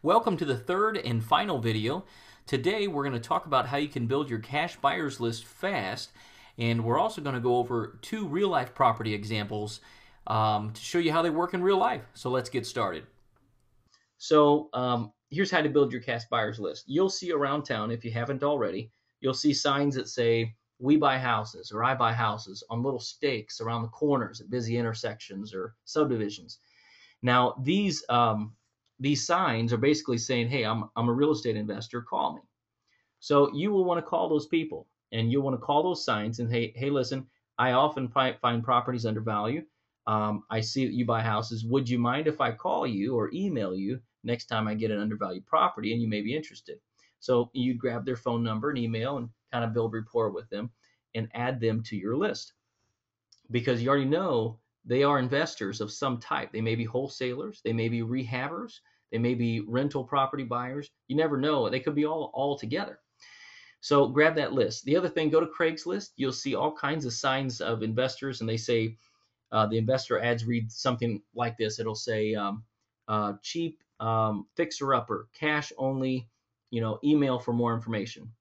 Welcome to the third and final video. Today we're going to talk about how you can build your cash buyers list fast, and we're also going to go over two real-life property examples to show you how they work in real life. So let's get started. So here's how to build your cash buyers list. You'll see around town, if you haven't already, you'll see signs that say "We buy houses" or "I buy houses" on little stakes around the corners at busy intersections or subdivisions. Now, these signs are basically saying, "Hey, I'm a real estate investor. Call me." So you will want to call those people, and you'll want to call those signs and hey, listen, I often find properties undervalued. I see that you buy houses. Would you mind if I call you or email you next time I get an undervalued property and you may be interested? So you grab their phone number and email and kind of build rapport with them and add them to your list, because you already know they are investors of some type. They may be wholesalers, they may be rehabbers, they may be rental property buyers. You never know. They could be all together. So grab that list. The other thing, go to Craigslist. You'll see all kinds of signs of investors, and they say the investor ads read something like this. It'll say cheap fixer-upper, cash only, email for more information.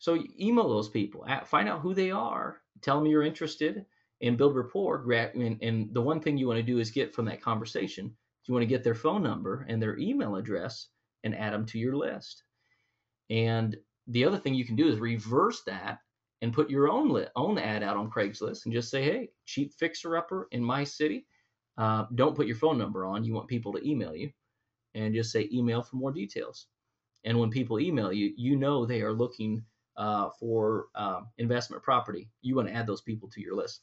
So email those people, find out who they are, tell them you're interested, and build rapport. And the one thing you want to do is get from that conversation, you want to get their phone number and their email address and add them to your list. And the other thing you can do is reverse that and put your own ad out on Craigslist and just say, "Hey, cheap fixer-upper in my city." Don't put your phone number on. You want people to email you, and just say email for more details. And when people email you, you know they are looking for investment property. You want to add those people to your list.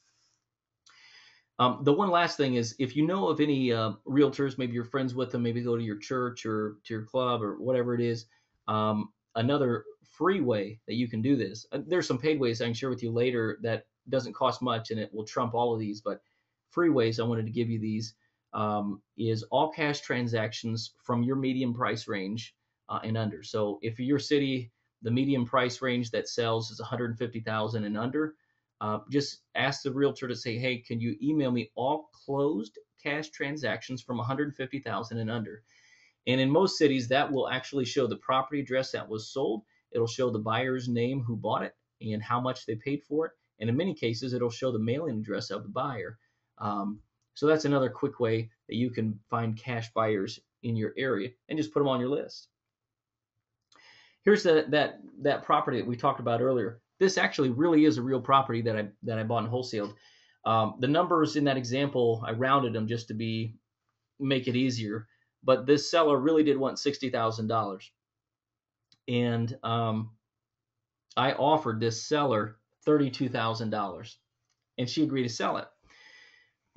The one last thing is, if you know of any realtors, maybe you're friends with them, maybe go to your church or to your club or whatever it is, another free way that you can do this. There's some paid ways I can share with you later that doesn't cost much and it will trump all of these, but free ways I wanted to give you these is all cash transactions from your median price range and under. So if your city, the median price range that sells is 150,000 and under, just ask the realtor to say, "Hey, can you email me all closed cash transactions from 150,000 and under?" And in most cities, that will actually show the property address that was sold. It'll show the buyer's name who bought it and how much they paid for it. And in many cases, it'll show the mailing address of the buyer. So that's another quick way that you can find cash buyers in your area and just put them on your list. Here's that property that we talked about earlier. This actually really is a real property that I bought and wholesaled. The numbers in that example, I rounded them just to make it easier. But this seller really did want $60,000, and I offered this seller $32,000, and she agreed to sell it.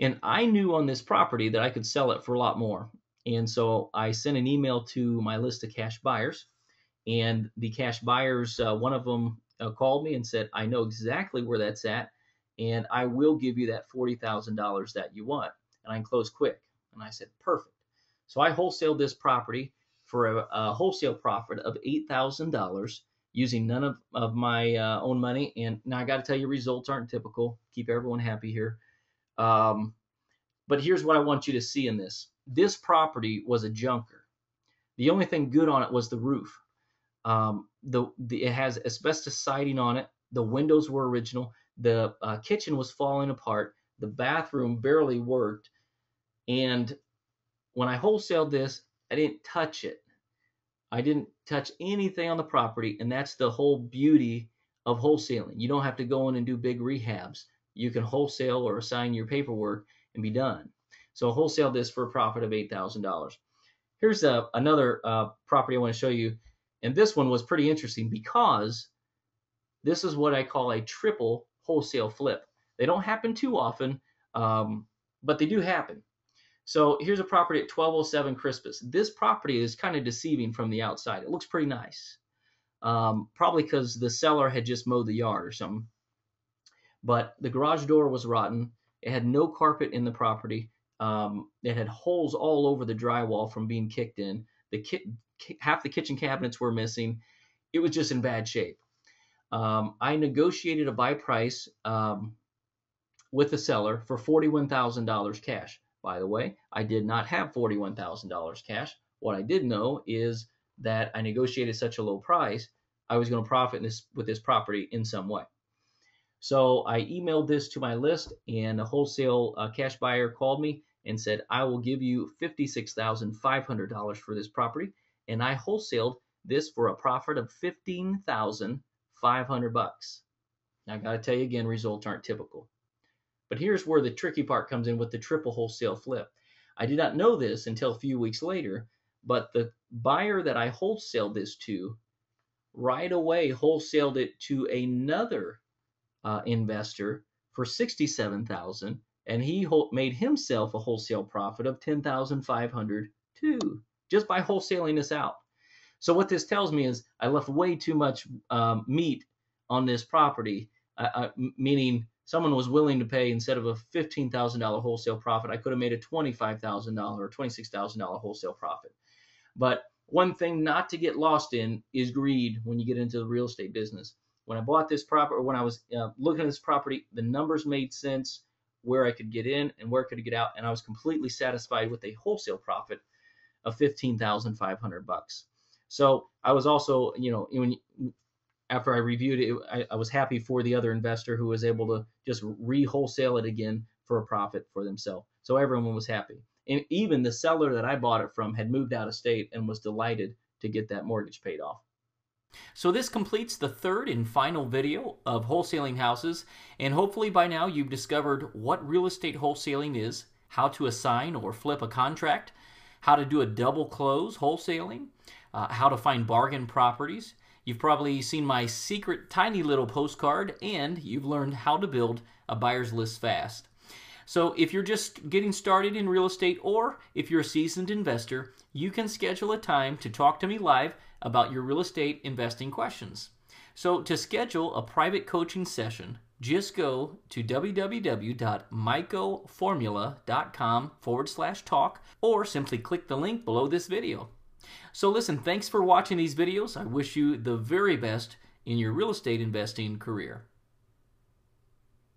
And I knew on this property that I could sell it for a lot more, and so I sent an email to my list of cash buyers. And the cash buyers, one of them called me and said, "I know exactly where that's at, and I will give you that $40,000 that you want, and I can close quick." And I said, "Perfect." So I wholesaled this property for a wholesale profit of $8,000 using none of my own money. And now I got to tell you, results aren't typical. Keep everyone happy here. But here's what I want you to see in this. This property was a junker. The only thing good on it was the roof. It has asbestos siding on it. The windows were original. The kitchen was falling apart. The bathroom barely worked. And when I wholesaled this, I didn't touch it. I didn't touch anything on the property, and that's the whole beauty of wholesaling. You don't have to go in and do big rehabs. You can wholesale or assign your paperwork and be done. So I wholesaled this for a profit of $8,000. Here's another property I want to show you. And this one was pretty interesting because this is what I call a triple wholesale flip. They don't happen too often, but they do happen. So here's a property at 1207 Crispus. This property is kind of deceiving from the outside. It looks pretty nice, probably because the seller had just mowed the yard or something. But the garage door was rotten. It had no carpet in the property. It had holes all over the drywall from being kicked in. Half the kitchen cabinets were missing. It was just in bad shape. I negotiated a buy price with the seller for $41,000 cash. By the way, I did not have $41,000 cash. What I did know is that I negotiated such a low price, I was going to profit with this property in some way. So I emailed this to my list, and a wholesale cash buyer called me and said, I will give you $56,500 for this property. And I wholesaled this for a profit of $15,500. Now, I got to tell you again, results aren't typical. But here's where the tricky part comes in with the triple wholesale flip. I did not know this until a few weeks later, but the buyer that I wholesaled this to right away wholesaled it to another investor for $67,000, and he made himself a wholesale profit of $10,500 too, just by wholesaling this out. So what this tells me is I left way too much meat on this property, meaning someone was willing to pay, instead of a $15,000 wholesale profit, I could have made a $25,000 or $26,000 wholesale profit. But one thing not to get lost in is greed when you get into the real estate business. When I bought this property, or when I was looking at this property, the numbers made sense, where I could get in and where I could get out, and I was completely satisfied with a wholesale profit of $15,500. So I was also, after I reviewed it, I was happy for the other investor who was able to just re-wholesale it again for a profit for themselves. So everyone was happy. And even the seller that I bought it from had moved out of state and was delighted to get that mortgage paid off. So this completes the third and final video of wholesaling houses, and hopefully by now you've discovered what real estate wholesaling is, how to assign or flip a contract, how to do a double close wholesaling, how to find bargain properties. You've probably seen my secret tiny little postcard, and you've learned how to build a buyer's list fast. So if you're just getting started in real estate, or if you're a seasoned investor, you can schedule a time to talk to me live about your real estate investing questions. So to schedule a private coaching session, just go to www.mycoformula.com/talk, or simply click the link below this video. So listen, thanks for watching these videos. I wish you the very best in your real estate investing career.